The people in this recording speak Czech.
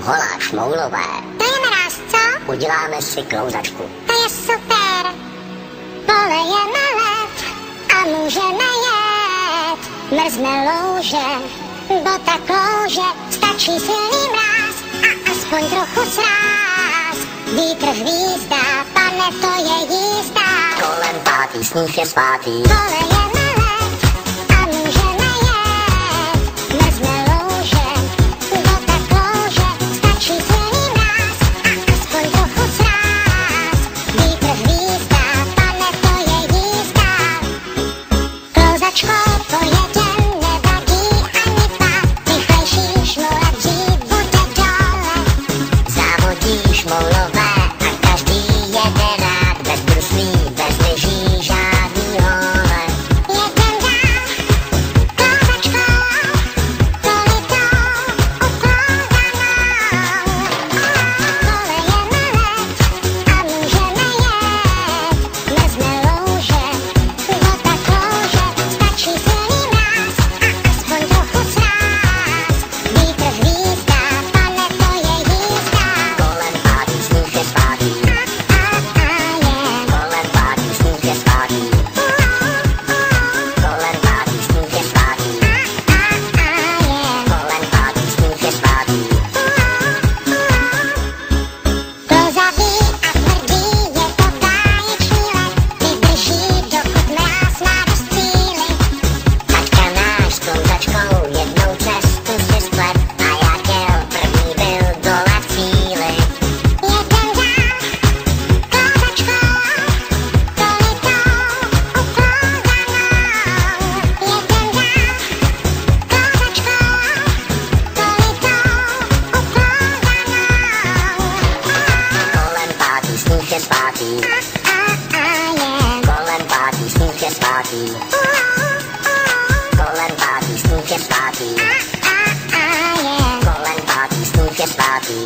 holá šmoulové. To je mráz, co? Uděláme si klouzačku. To je super. Polejeme led a můžeme jet. Mrzne louže, bota klouže, stačí silný mráz a aspoň trochu sráz. Vítr hvízda, pane, to je jízda. Kolem pátý, sníh je zpátý. Polejeme led a můžeme jet. Mrzne louže, bota klouže, stačí silný mráz a aspoň trochu sráz. Vítr hvízda, pane, to je jízda. Klouzačkou pojedem, nevadí ani pád. Rychlejší šmoula dřív bude dole. Závodí šmoulové a každý jede rád. Bez bruslí, bez lyží, žádný hole. Jedem dál, klouzačkou, politou, uklouzanou. Polejeme led a můžeme jet. Mrzne louže, bota klouže, stačí silný mráz a aspoň trochu sráz. Vítr hvízda, pane, to je jízda. Kolem pátý, sníh je zpátý. Kolem pátý, sníh je zpátý. Kolem pátý, sníh je zpátý. Kolem pátý, sníh je zpátý. Klozavý a tvrdý je to báječný let. Vydrží, dokud mráz má dost síly. Taťka náš s klouzačkou jednou cestu si splet a jak jel první byl dole v cíli. Jedem dál, klouzačkou, politou, uklouzanou. Jedem dál, klouzačkou, politou, uklouzanou. Kolem pátý, sníh je zpátý. Kolem pátý, sníh je zpátý. Kolem pátý, sníh je zpátý. Kolem pátý, sníh je zpátý.